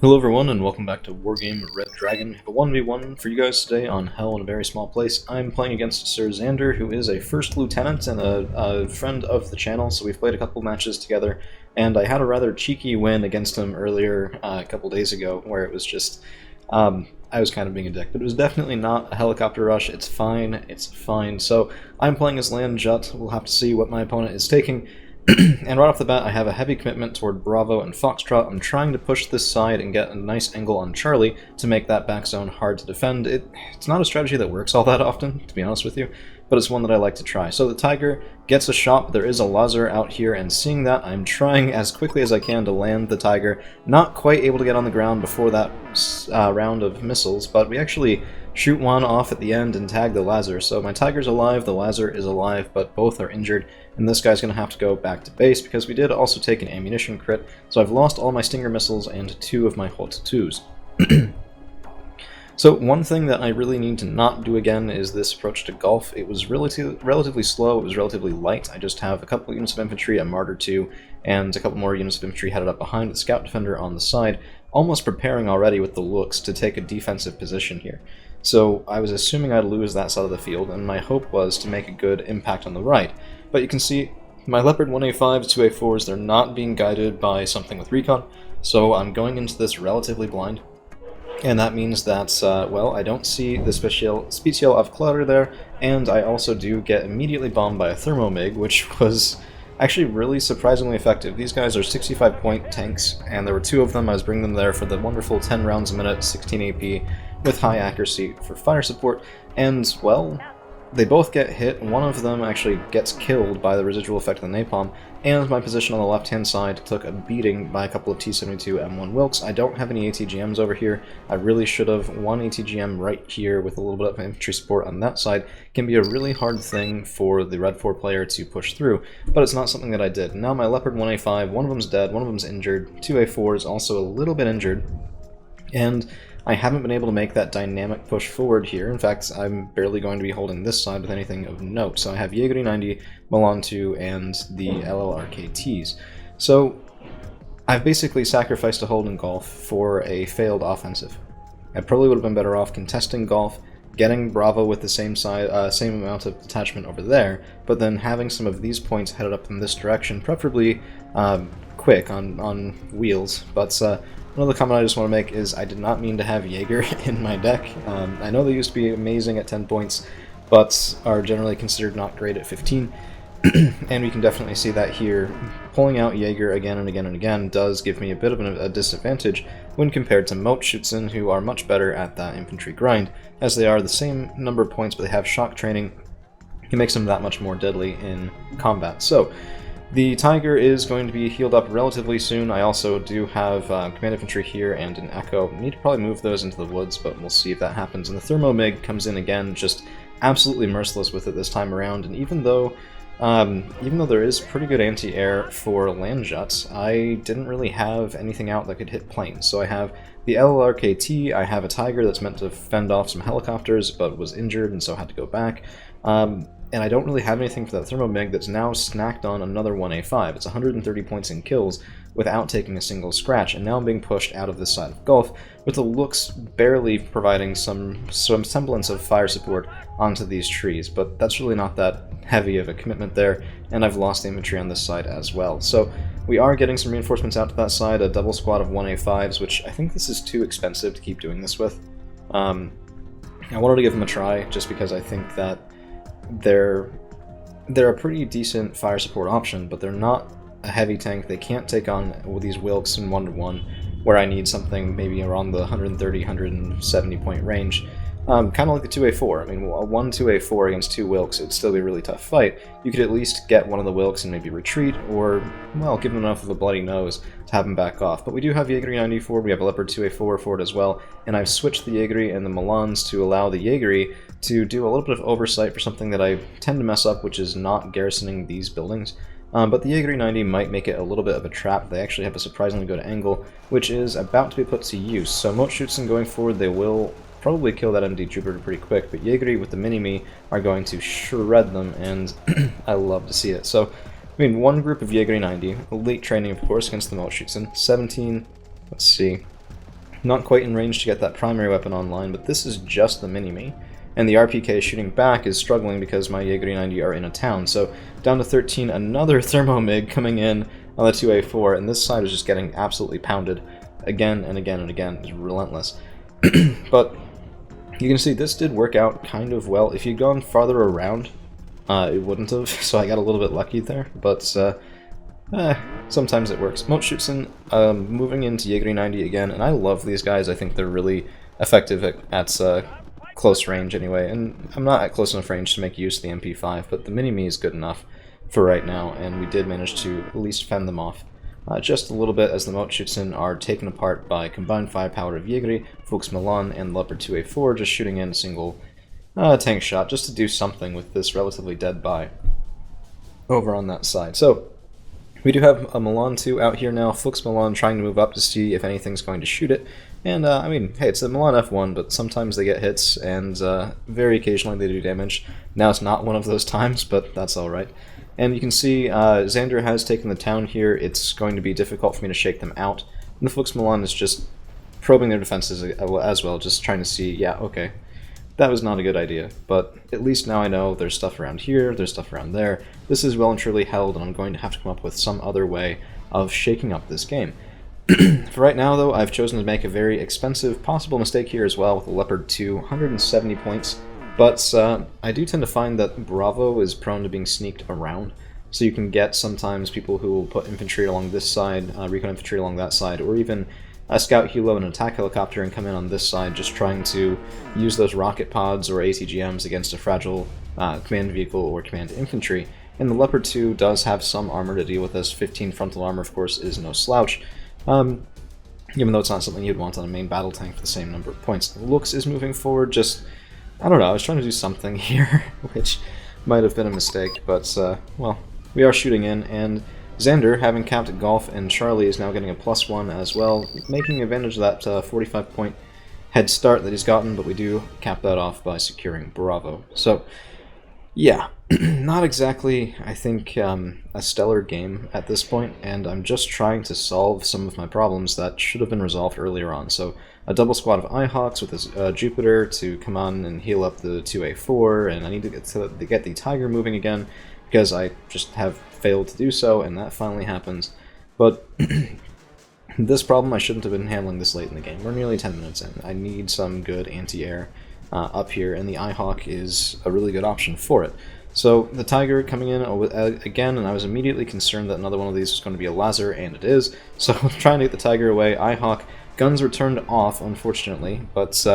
Hello everyone, and welcome back to Wargame Red Dragon. I have a 1v1 for you guys today on Hell in a very small place. I'm playing against Sir Xander, who is a first lieutenant and a friend of the channel, so we've played a couple matches together, and I had a rather cheeky win against him earlier a couple days ago, where it was just, I was kind of being a dick, but it was definitely not a helicopter rush. It's fine. So I'm playing as Land Jut. We'll have to see what my opponent is taking. And right off the bat, I have a heavy commitment toward Bravo and Foxtrot. I'm trying to push this side and get a nice angle on Charlie to make that back zone hard to defend. It's not a strategy that works all that often, to be honest with you, but it's one that I like to try. So the Tiger gets a shot, but there is a Lazar out here, and seeing that, I'm trying as quickly as I can to land the Tiger. Not quite able to get on the ground before that round of missiles, but we actually shoot one off at the end and tag the Lazar. So my Tiger's alive, the Lazar is alive, but both are injured, and this guy's going to have to go back to base because we did also take an ammunition crit, so I've lost all my Stinger missiles and 2 of my Hot 2s. So one thing that I really need to not do again is this approach to Golf. It was relatively slow, it was relatively light. I just have a couple units of infantry, a Martyr 2, and a couple more units of infantry headed up behind with Scout Defender on the side, almost preparing already with the looks to take a defensive position here. So I was assuming I'd lose that side of the field, and my hope was to make a good impact on the right. But you can see my Leopard 1A5s, 2A4s, they're not being guided by something with recon, so I'm going into this relatively blind. And that means that, well, I don't see the Special of Clutter there, and I also do get immediately bombed by a Thermomig, which was actually really surprisingly effective. These guys are 65-point tanks, and there were 2 of them. I was bringing them there for the wonderful 10 rounds a minute, 16 AP, with high accuracy for fire support, and, well, they both get hit. One of them actually gets killed by the residual effect of the napalm, and my position on the left-hand side took a beating by a couple of T-72 M1 Wilks. I don't have any ATGMs over here. I really should have. One ATGM right here with a little bit of infantry support on that side can be a really hard thing for the Red 4 player to push through, but it's not something that I did. Now my Leopard 1A5, one of them's dead, one of them's injured, 2A4 is also a little bit injured, and I haven't been able to make that dynamic push forward here. In fact, I'm barely going to be holding this side with anything of note. So I have Jaeger 90, Milan 2, and the LLRKTs. So I've basically sacrificed a hold in Golf for a failed offensive. I probably would have been better off contesting Golf, getting Bravo with the same amount of detachment over there, but then having some of these points headed up in this direction, preferably quick on wheels. But another comment I just want to make is I did not mean to have Jaeger in my deck. I know they used to be amazing at 10 points, but are generally considered not great at 15. And we can definitely see that here. Pulling out Jaeger again and again and again does give me a bit of a disadvantage when compared to Mot-Schutzen, who are much better at that infantry grind, as they are the same number of points, but they have shock training. It makes them that much more deadly in combat. So the Tiger is going to be healed up relatively soon. I also do have command infantry here and an Echo. I need to probably move those into the woods, but we'll see if that happens. And the Thermomig comes in again, just absolutely merciless with it this time around. And even though there is pretty good anti-air for Land Juts, I didn't really have anything out that could hit planes. So I have the LLRKT, I have a Tiger that's meant to fend off some helicopters, but was injured and so had to go back. And I don't really have anything for that Thermomig that's now snacked on another 1A5. It's 130 points in kills without taking a single scratch, and now I'm being pushed out of this side of Golf, with the looks barely providing some semblance of fire support onto these trees, but that's really not that heavy of a commitment there, and I've lost the infantry on this side as well. So we are getting some reinforcements out to that side, a double squad of 1A5s, which I think this is too expensive to keep doing this with. I wanted to give them a try, just because I think that they're a pretty decent fire support option, but they're not a heavy tank. They can't take on these Wilks in 1-to-1, where I need something maybe around the 130, 170 point range. Kind of like the 2A4. I mean, a 1-2A4 against 2 Wilks, it'd still be a really tough fight. You could at least get one of the Wilks and maybe retreat, or, well, give them enough of a bloody nose to have them back off. But we do have Jaeger 94, we have a Leopard 2A4 for it as well, and I've switched the Jaeger and the Milans to allow the Jaeger to do a little bit of oversight for something that I tend to mess up, which is not garrisoning these buildings. But the Jaeger 90 might make it a little bit of a trap. They actually have a surprisingly good angle, which is about to be put to use. So Mot-Schutzen going forward, they will probably kill that MD Jupiter pretty quick, but Jaeger with the mini-me are going to shred them, and I love to see it. So, I mean, one group of Jaeger 90, elite training of course against the Mot-Schutzen, 17, let's see, Not quite in range to get that primary weapon online, but this is just the mini-me. And the RPK shooting back is struggling because my Jaeger 90 are in a town. So down to 13, another Thermomig coming in on the 2A4, and this side is just getting absolutely pounded again and again and again. It's relentless. But you can see this did work out kind of well. If you'd gone farther around, it wouldn't have, so I got a little bit lucky there, but sometimes it works. Mot-Schutzen moving into Jaeger 90 again, and I love these guys. I think they're really effective at close range anyway, and I'm not at close enough range to make use of the MP5, but the mini-me is good enough for right now, and we did manage to at least fend them off just a little bit as the Mot-Schutzen are taken apart by combined firepower of Jägeri, Fuchs Milan, and Leopard 2A4 just shooting in a single tank shot just to do something with this relatively dead buy over on that side. So we do have a Milan 2 out here now, Fuchs Milan trying to move up to see if anything's going to shoot it. And, I mean, hey, it's a Milan F1, but sometimes they get hits, and very occasionally they do damage. Now it's not one of those times, but that's alright. And you can see Xander has taken the town here. It's going to be difficult for me to shake them out. And the Fuchs Milan is just probing their defenses as well, just trying to see, yeah, okay, that was not a good idea. But at least now I know there's stuff around here, there's stuff around there. This is well and truly held, and I'm going to have to come up with some other way of shaking up this game. For right now, though, I've chosen to make a very expensive possible mistake here as well with the Leopard 2, 170 points, but I do tend to find that Bravo is prone to being sneaked around, so you can get sometimes people who will put infantry along this side, recon infantry along that side, or even a scout helo and an attack helicopter and come in on this side just trying to use those rocket pods or ATGMs against a fragile command vehicle or command infantry. And the Leopard 2 does have some armor to deal with this. 15 frontal armor, of course, is no slouch. Even though it's not something you'd want on a main battle tank for the same number of points. Lux is moving forward, just, I don't know, I was trying to do something here, which might have been a mistake, but, well, we are shooting in, and Xander, having capped Golf and Charlie, is now getting a +1 as well, making advantage of that 45-point head start that he's gotten, but we do cap that off by securing Bravo. So, yeah, not exactly, I think, a stellar game at this point, and I'm just trying to solve some of my problems that should have been resolved earlier on. So, a double squad of Ihawks with this Jupiter to come on and heal up the 2A4, and I need to get the Tiger moving again, because I just have failed to do so, and that finally happens. But this problem, I shouldn't have been handling this late in the game. We're nearly 10 minutes in. I need some good anti-air up here, and the Ihawk is a really good option for it. So the Tiger coming in again, and I was immediately concerned that another one of these was going to be a laser, and it is. So trying to get the Tiger away, Ihawk, guns were turned off, unfortunately, but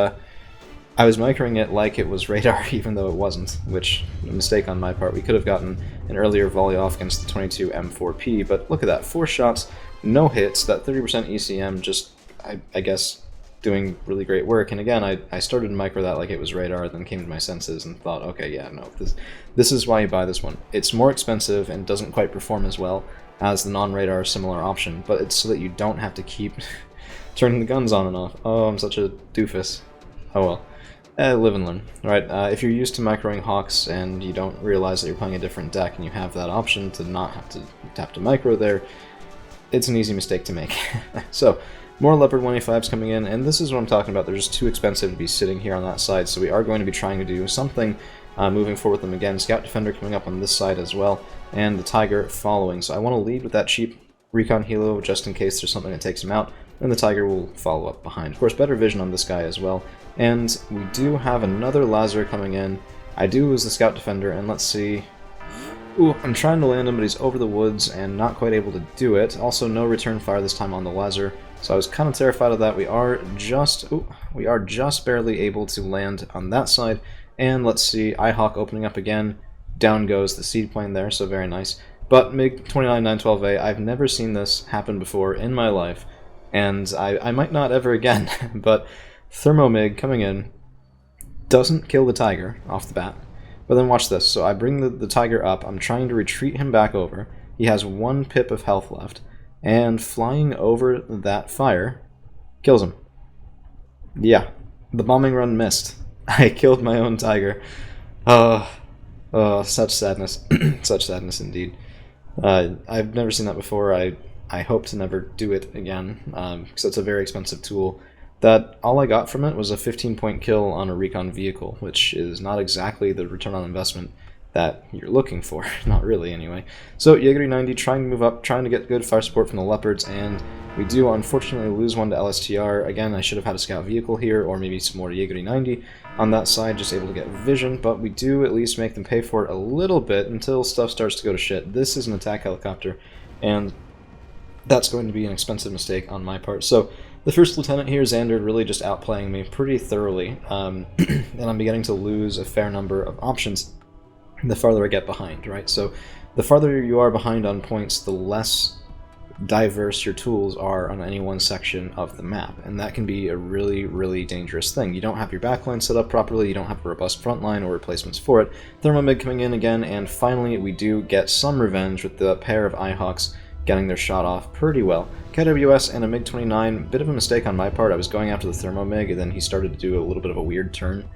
I was microing it like it was radar, even though it wasn't, which, a mistake on my part. We could have gotten an earlier volley off against the 22 M4P, but look at that, 4 shots, no hits, that 30% ECM just, I guess, doing really great work. And again, I started to micro that like it was radar, then came to my senses and thought, okay, yeah, no, this is why you buy this one. It's more expensive and doesn't quite perform as well as the non-radar similar option, but it's so that you don't have to keep turning the guns on and off. Oh, I'm such a doofus. Oh well. Live and learn. Alright, if you're used to microing Hawks and you don't realize that you're playing a different deck and you have that option to not have to micro there, it's an easy mistake to make. So, more Leopard 185s coming in, and this is what I'm talking about. They're just too expensive to be sitting here on that side, so we are going to be trying to do something moving forward with them again. Scout Defender coming up on this side as well, and the Tiger following. So I want to lead with that cheap Recon Helo just in case there's something that takes him out, and the Tiger will follow up behind. Of course, better vision on this guy as well. And we do have another Laser coming in. I do lose the Scout Defender, and let's see. Ooh, I'm trying to land him, but he's over the woods and not quite able to do it. Also, no return fire this time on the Laser, so I was kind of terrified of that. We are just barely able to land on that side. And let's see, Ihawk opening up again. Down goes the seed plane there, so very nice. But MiG-29-912A, I've never seen this happen before in my life, and I might not ever again, but Thermomig coming in doesn't kill the Tiger off the bat. But then watch this. So I bring the Tiger up, I'm trying to retreat him back over. He has 1 pip of health left, and flying over that fire kills him. Yeah, the bombing run missed. I killed my own Tiger. Oh, such sadness. Such sadness indeed. I've never seen that before. I hope to never do it again, because it's a very expensive tool. that all I got from it was a 15-point kill on a recon vehicle, which is not exactly the return on investment that you're looking for. Not really, anyway. So Jaeger 90 trying to move up, trying to get good fire support from the Leopards, and we do unfortunately lose one to LSTR. Again, I should have had a scout vehicle here, or maybe some more Jaeger 90 on that side, just able to get vision, but we do at least make them pay for it a little bit until stuff starts to go to shit. This is an attack helicopter, and that's going to be an expensive mistake on my part. So the first lieutenant here, Xander, really just outplaying me pretty thoroughly, and I'm beginning to lose a fair number of options the farther I get behind, right? So the farther you are behind on points, the less diverse your tools are on any one section of the map, and that can be a really, really dangerous thing. You don't have your backline set up properly, you don't have a robust front line or replacements for it. Thermomig coming in again, and finally we do get some revenge with the pair of Ihawks getting their shot off pretty well. KWS and a MiG-29, bit of a mistake on my part. I was going after the Thermomig, and then he started to do a little bit of a weird turn.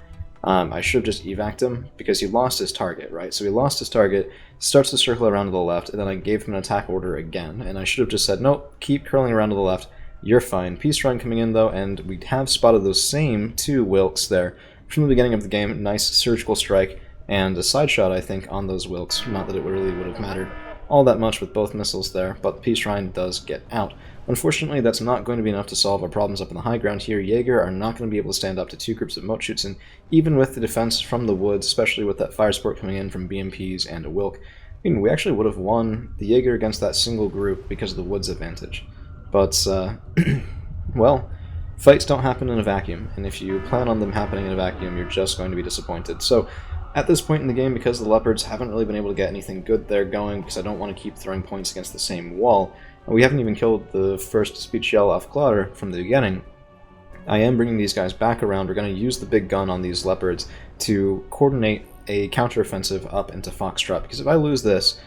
I should have just evac'd him, because he lost his target, right? So he lost his target, starts to circle around to the left, and then I gave him an attack order again, and I should have just said, nope, keep curling around to the left, you're fine. Peace run coming in, though, and we have spotted those same two Wilks there from the beginning of the game. Nice surgical strike, and a side shot, I think, on those Wilks. Not that it really would have mattered all that much with both missiles there, but the Peace Shrine does get out. Unfortunately, that's not going to be enough to solve our problems up in the high ground here. Jaeger are not going to be able to stand up to two groups of Mot-Schutzen, even with the defense from the woods, especially with that fire support coming in from BMPs and a Wilk. I mean, we actually would have won the Jaeger against that single group because of the woods advantage. But, well, fights don't happen in a vacuum, and if you plan on them happening in a vacuum, you're just going to be disappointed. So, at this point in the game, because the Leopards haven't really been able to get anything good there going, because I don't want to keep throwing points against the same wall, and we haven't even killed the first speech yell off Clouder from the beginning, I am bringing these guys back around. We're going to use the big gun on these Leopards to coordinate a counteroffensive up into Foxtrot, because if I lose this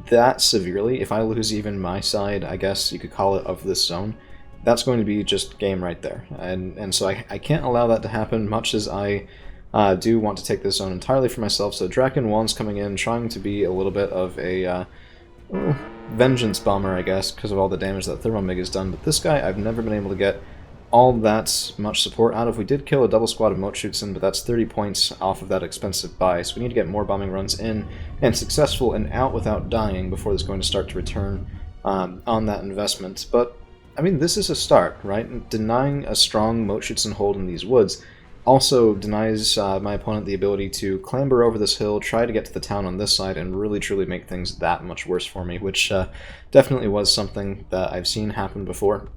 that severely, if I lose even my side, I guess you could call it, of this zone, that's going to be just game right there. And so I can't allow that to happen, much as I do want to take this zone entirely for myself. So Draken 1's coming in, trying to be a little bit of a vengeance bomber, I guess, because of all the damage that Thermomig has done. But this guy, I've never been able to get all that much support out of. We did kill a double squad of Mot-Schutzen, but that's 30 points off of that expensive buy, so we need to get more bombing runs in and successful and out without dying before this is going to start to return on that investment. But, I mean, this is a start, right? Denying a strong Mot-Schutzen hold in these woods also denies my opponent the ability to clamber over this hill, try to get to the town on this side, and really truly make things that much worse for me, which definitely was something that I've seen happen before.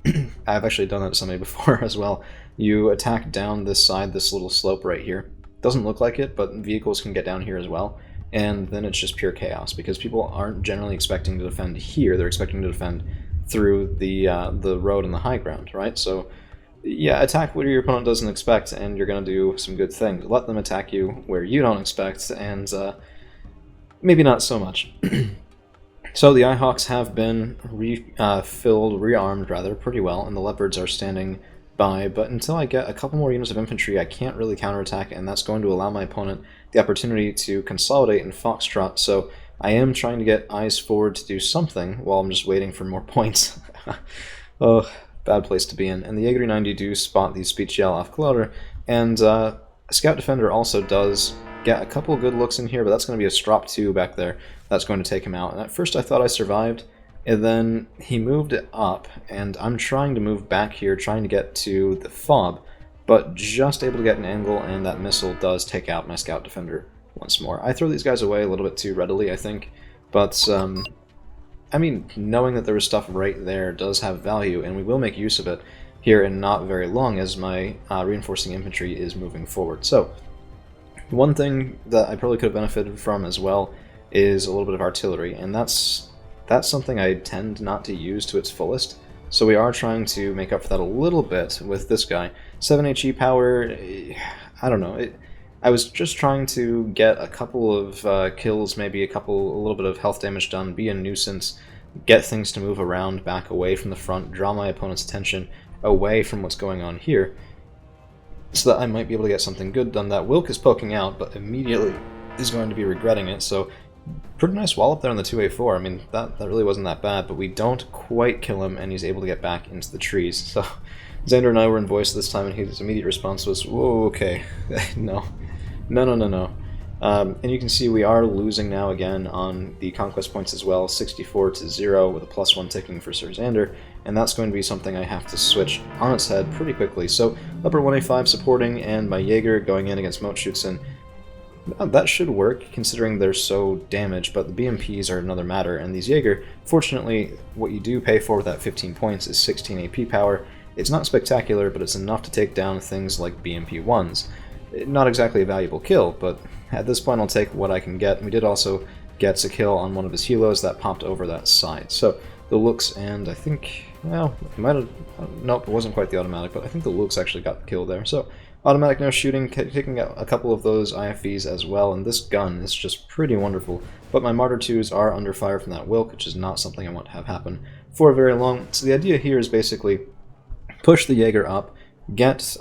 I've actually done that to somebody before as well. You attack down this side, this little slope right here. Doesn't look like it, but vehicles can get down here as well, and then it's just pure chaos, because people aren't generally expecting to defend here, they're expecting to defend through the road and the high ground, right? So yeah, attack where your opponent doesn't expect, and you're going to do some good things. Let them attack you where you don't expect, and maybe not so much. So the Ihawks have been rearmed rather, pretty well, and the Leopards are standing by, but until I get a couple more units of infantry, I can't really counterattack, and that's going to allow my opponent the opportunity to consolidate in Foxtrot, so I am trying to get eyes forward to do something while I'm just waiting for more points. Oh, bad place to be in. And the Jaeger 90 do spot the speech yell off Clouder, and a Scout Defender also does get a couple of good looks in here, but that's going to be a Strop 2 back there that's going to take him out. And at first I thought I survived, and then he moved it up, and I'm trying to move back here, trying to get to the fob, but just able to get an angle, and that missile does take out my Scout Defender once more. I throw these guys away a little bit too readily, I think, but I mean, knowing that there was stuff right there does have value, and we will make use of it here in not very long as my reinforcing infantry is moving forward. So, one thing that I probably could have benefited from as well is a little bit of artillery, and that's something I tend not to use to its fullest. So we are trying to make up for that a little bit with this guy. 7 HE power, I don't know. I was just trying to get a couple of kills, maybe a little bit of health damage done, be a nuisance, get things to move around, back away from the front, draw my opponent's attention away from what's going on here, so that I might be able to get something good done. That Wilk is poking out, but immediately is going to be regretting it, so pretty nice wallop there on the 2A4. I mean, that really wasn't that bad, but we don't quite kill him, and he's able to get back into the trees, so Xander and I were in voice this time, and his immediate response was, "Whoa, okay, no, no, no, no, no." And you can see we are losing now again on the conquest points as well, 64-0 with a +1 ticking for Sir Xander, and that's going to be something I have to switch on its head pretty quickly. So Leopard 1A5 supporting, and my Jaeger going in against Mot-Schutzen. That should work, considering they're so damaged, but the BMPs are another matter, and these Jaeger, fortunately, what you do pay for with that 15 points is 16 AP power. It's not spectacular, but it's enough to take down things like BMP-1s. Not exactly a valuable kill, but at this point I'll take what I can get. We did also get a kill on one of his helos that popped over that side. So the looks, and I think, well, it might have, nope, it wasn't quite the automatic, but I think the looks actually got the kill there. So automatic no shooting, taking out a couple of those IFVs as well, and this gun is just pretty wonderful. But my Martyr 2s are under fire from that Wilk, which is not something I want to have happen for very long. So the idea here is basically push the Jaeger up, get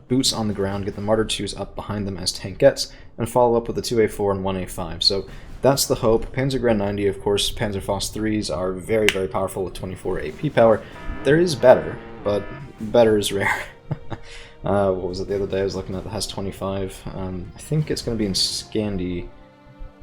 boots on the ground, get the Martyr 2s up behind them as tankettes, and follow up with the 2A4 and 1A5. So that's the hope. Panzergren 90, of course, Panzerfaust 3s are very, very powerful with 24 AP power. There is better, but better is rare. What was it the other day I was looking at that has 25? I think it's going to be in Scandi.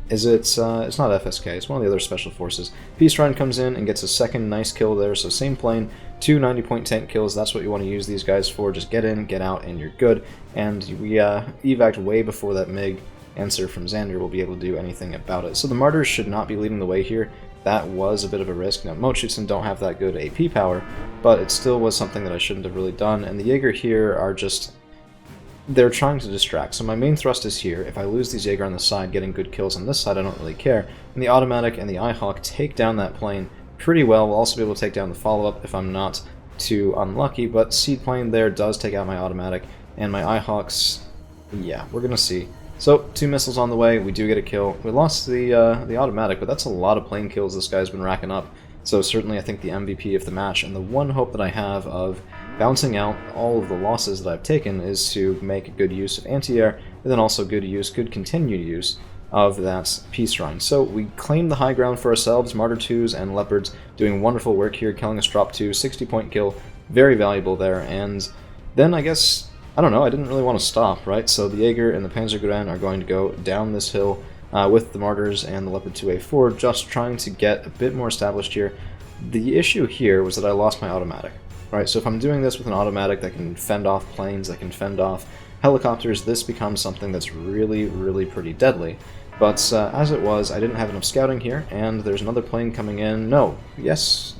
Is it? It's not FSK, it's one of the other special forces. Peace Ryan comes in and gets a second nice kill there, so same plane, 2 90-point tank kills, that's what you want to use these guys for. Just get in, get out, and you're good. And we evac'd way before that MiG answer from Xander will be able to do anything about it. So the Martyrs should not be leading the way here. That was a bit of a risk. Now, Mot-Schutzen don't have that good AP power, but it still was something that I shouldn't have really done, and the Jaeger here are just... they're trying to distract. So my main thrust is here. If I lose these Jaeger on the side, getting good kills on this side, I don't really care. And the automatic and the iHawk take down that plane pretty well. We'll also be able to take down the follow-up if I'm not too unlucky, but seed plane there does take out my automatic, and my iHawks, yeah, we're gonna see. So 2 missiles on the way, we do get a kill. We lost the automatic, but that's a lot of plane kills this guy's been racking up. So certainly I think the MVP of the match, and the one hope that I have of balancing out all of the losses that I've taken is to make good use of anti-air, and then also good continued use of that Peace Shrine. So we claim the high ground for ourselves, Martyr 2s and Leopards doing wonderful work here, killing us drop 2, 60-point kill, very valuable there, and then I guess, I don't know, I didn't really want to stop, right? So the Jaeger and the Panzergren are going to go down this hill with the Martyrs and the Leopard 2A4, just trying to get a bit more established here. The issue here was that I lost my automatic. Right, so if I'm doing this with an automatic that can fend off planes, that can fend off helicopters, this becomes something that's really, really pretty deadly. But as it was, I didn't have enough scouting here, and there's another plane coming in. No, yes.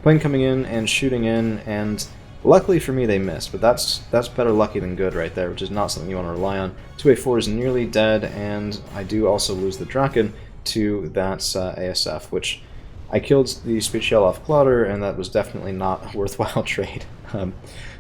Plane coming in and shooting in, and luckily for me they missed, but that's better lucky than good right there, which is not something you want to rely on. 2A4 is nearly dead, and I do also lose the Draken to that ASF, which... I killed the Speedshell off Clodder, and that was definitely not a worthwhile trade. I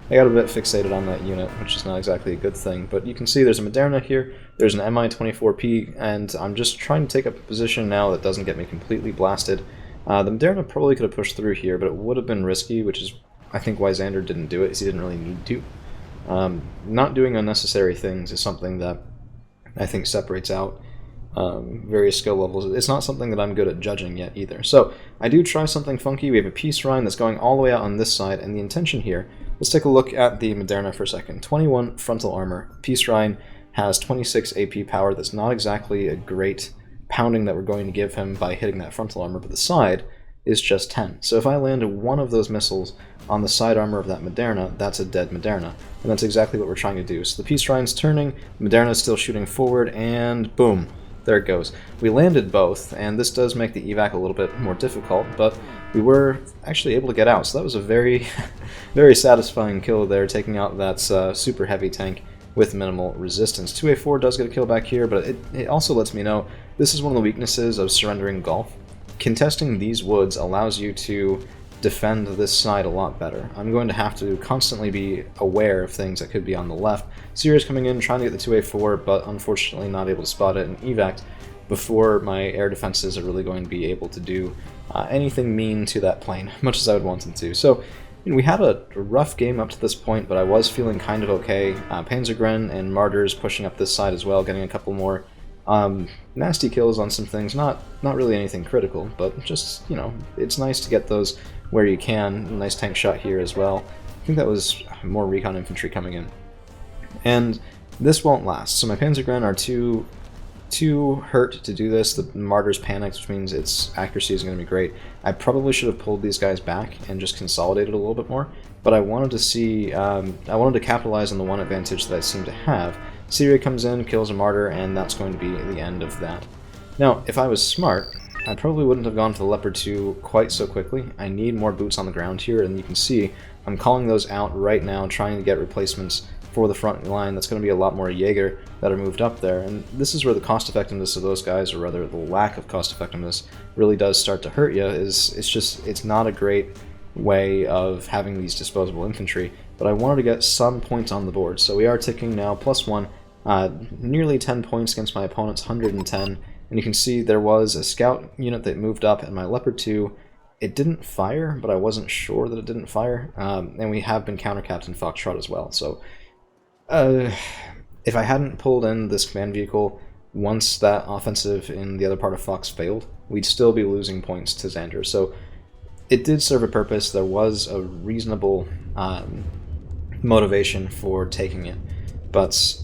got a bit fixated on that unit, which is not exactly a good thing, but you can see there's a Moderna here, there's an Mi-24P, and I'm just trying to take up a position now that doesn't get me completely blasted. The Moderna probably could have pushed through here, but it would have been risky, which is, I think, why Xander didn't do it, because he didn't really need to. Not doing unnecessary things is something that I think separates out various skill levels. It's not something that I'm good at judging yet either. So I do try something funky. We have a Peace Rhine that's going all the way out on this side, and the intention here, let's take a look at the Moderna for a second. 21 frontal armor. Peace Rhine has 26 AP power. That's not exactly a great pounding that we're going to give him by hitting that frontal armor, but the side is just 10. So if I land one of those missiles on the side armor of that Moderna, that's a dead Moderna. And that's exactly what we're trying to do. So the Peace Rhine's turning, Moderna's still shooting forward, and boom. There it goes. We landed both, and this does make the evac a little bit more difficult, but we were actually able to get out, so that was a very, very satisfying kill there, taking out that super heavy tank with minimal resistance. 2A4 does get a kill back here, but it also lets me know this is one of the weaknesses of surrendering Gulf. Contesting these woods allows you to defend this side a lot better. I'm going to have to constantly be aware of things that could be on the left. Sirius coming in, trying to get the 2A4, but unfortunately not able to spot it and evac before my air defenses are really going to be able to do anything mean to that plane, much as I would want them to. So we had a rough game up to this point, but I was feeling kind of okay. Panzergren and Martyrs pushing up this side as well, getting a couple more nasty kills on some things, not really anything critical, but just, you know, it's nice to get those where you can. Nice tank shot here as well think that was more recon infantry coming in. And this won't last, so my Panzergren are too hurt to do this. The Martyr's panicked, which means its accuracy isn't going to be great. I probably should have pulled these guys back and just consolidated a little bit more, but I wanted to see, I wanted to capitalize on the one advantage that I seem to have. Syria comes in, kills a Martyr, and that's going to be the end of that. Now, if I was smart, I probably wouldn't have gone for the Leopard 2 quite so quickly. I need more boots on the ground here, and you can see I'm calling those out right now, trying to get replacements for the front line. That's going to be a lot more Jaeger that are moved up there, and this is where the cost effectiveness of those guys, or rather the lack of cost effectiveness, really does start to hurt you. It's not a great way of having these disposable infantry, but I wanted to get some points on the board, so we are ticking now +1, nearly 10 points against my opponent's 110, and you can see there was a scout unit that moved up, and my Leopard 2, it didn't fire, but I wasn't sure that it didn't fire, and we have been counter-capped in Foxtrot as well, so if I hadn't pulled in this command vehicle once that offensive in the other part of Fox failed, we'd still be losing points to Xander. So it did serve a purpose. There was a reasonable motivation for taking it, but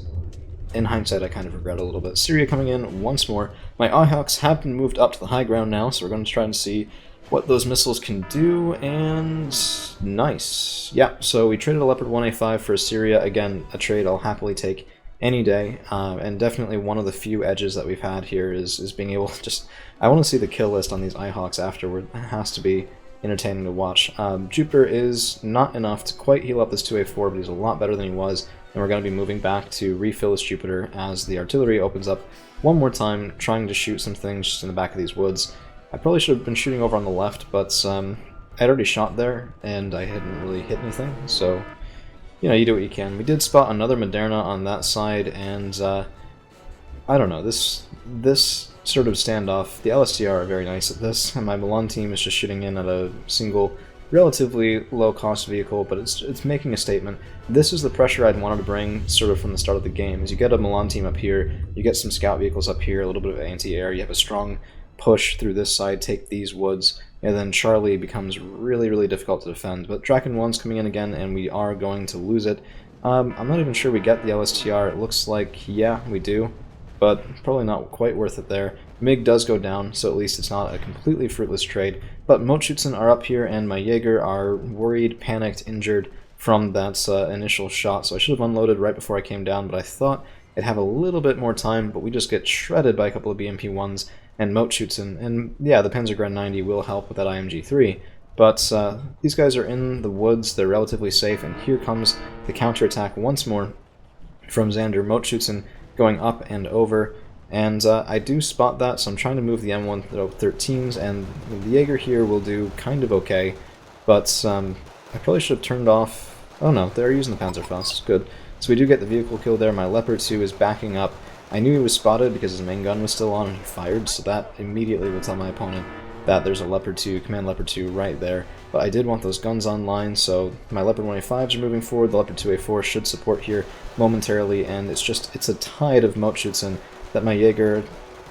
in hindsight I kind of regret it a little bit. Syria coming in once more. My Ihawks have been moved up to the high ground now, so we're going to try and see what those missiles can do, and nice. Yeah, so we traded a Leopard 1A5 for a Syria. Again, a trade I'll happily take any day, and definitely one of the few edges that we've had here is being able to just... I want to see the kill list on these Ihawks afterward. It has to be entertaining to watch. Jupiter is not enough to quite heal up this 2A4, but he's a lot better than he was, and we're going to be moving back to refill this Jupiter as the artillery opens up one more time, trying to shoot some things just in the back of these woods. I probably should have been shooting over on the left, but I'd already shot there, and I hadn't really hit anything, so, you know, you do what you can. We did spot another Moderna on that side, and, I don't know, this sort of standoff, the LSTR are very nice at this, and my Milan team is just shooting in at a single, relatively low-cost vehicle, but it's making a statement. This is the pressure I'd wanted to bring sort of from the start of the game, is you get a Milan team up here, you get some scout vehicles up here, a little bit of anti-air, you have a strong push through this side, take these woods, and then Charlie becomes really, really difficult to defend. But Draken 1's coming in again, and we are going to lose it. I'm not even sure we get the LSTR. It looks like, yeah, we do, but probably not quite worth it there. MiG does go down, so at least it's not a completely fruitless trade. But Mot-Schutzen are up here, and my Jaeger are worried, panicked, injured from that initial shot, so I should have unloaded right before I came down, but I thought I'd have a little bit more time, but we just get shredded by a couple of BMP-1s and Mot-Schutzen, and yeah, the Panzergren 90 will help with that IMG-3, but these guys are in the woods, they're relatively safe, and here comes the counterattack once more from Xander. Mot-Schutzen going up and over, and I do spot that, so I'm trying to move the M113s, and the Jaeger here will do kind of okay, but I probably should have turned off... Oh no, they're using the Panzerfaust, good. So we do get the vehicle kill there. My Leopard 2 is backing up. I knew he was spotted because his main gun was still on and he fired, so that immediately will tell my opponent that there's a Leopard 2, Command Leopard 2 right there. But I did want those guns online, so my Leopard 1A5s are moving forward. The Leopard 2A4 should support here momentarily, and it's a tide of Mot-Schutzen that my Jaeger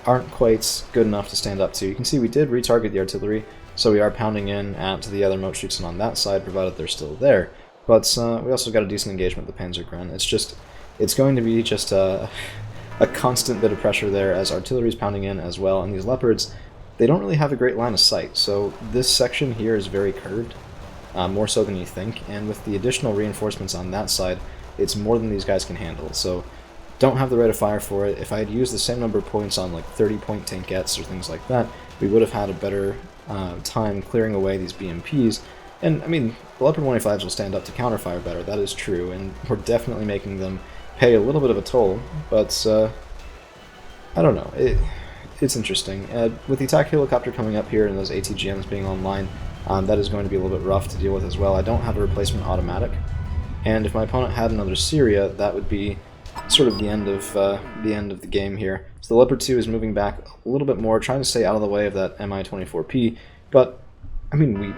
aren't quite good enough to stand up to. You can see we did retarget the artillery, so we are pounding in at the other Mot-Schutzen on that side, provided they're still there. But we also got a decent engagement with the Panzergren. It's going to be just a constant bit of pressure there as artillery is pounding in as well, and these Leopards, they don't really have a great line of sight, so this section here is very curved, more so than you think, and with the additional reinforcements on that side, it's more than these guys can handle, so don't have the rate of fire for it. If I had used the same number of points on like 30-point tankettes or things like that, we would have had a better time clearing away these BMPs. And, I mean, the Leopard 1A5s will stand up to counterfire better, that is true, and we're definitely making them pay a little bit of a toll, but, I don't know, it's interesting. With the attack helicopter coming up here and those ATGMs being online, that is going to be a little bit rough to deal with as well. I don't have a replacement automatic, and if my opponent had another Syria, that would be sort of the end of the game here. So the Leopard 2 is moving back a little bit more, trying to stay out of the way of that Mi-24P, but I mean,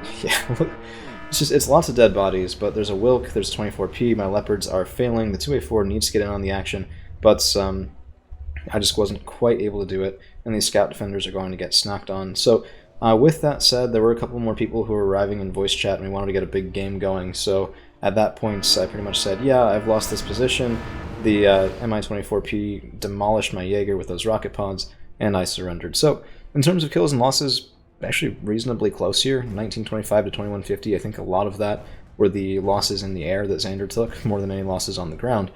it's lots of dead bodies, but there's a Wilk, there's a 24P, my Leopards are failing, the 2A4 needs to get in on the action, but I just wasn't quite able to do it, and these scout defenders are going to get snapped on. So with that said, there were a couple more people who were arriving in voice chat, and we wanted to get a big game going, so At that point, I pretty much said, yeah, I've lost this position. The Mi-24P demolished my Jaeger with those rocket pods, and I surrendered. So, in terms of kills and losses, actually reasonably close here, 1925 to 2150. I think a lot of that were the losses in the air that Xander took, more than any losses on the ground.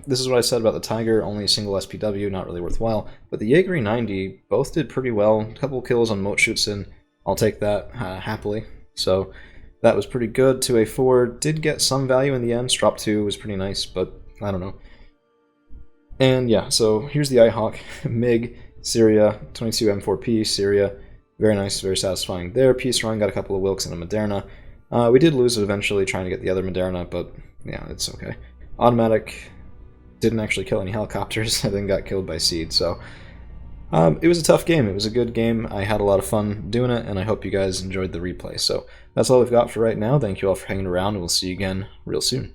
This is what I said about the Tiger, only a single SPW, not really worthwhile. But the Jaeger 90 both did pretty well. A couple kills on Mot-Schutzen, I'll take that happily. So that was pretty good. 2A4 did get some value in the end. Strop 2 was pretty nice, but I don't know. And yeah, so here's the iHawk, MiG, Syria, 22 M4P, Syria. Very nice, very satisfying there. Peace run, got a couple of Wilks and a Moderna. We did lose it eventually trying to get the other Moderna, but yeah, it's okay. Automatic didn't actually kill any helicopters, I then got killed by Seed, so it was a tough game. It was a good game. I had a lot of fun doing it, and I hope you guys enjoyed the replay. So that's all we've got for right now. Thank you all for hanging around, and we'll see you again real soon.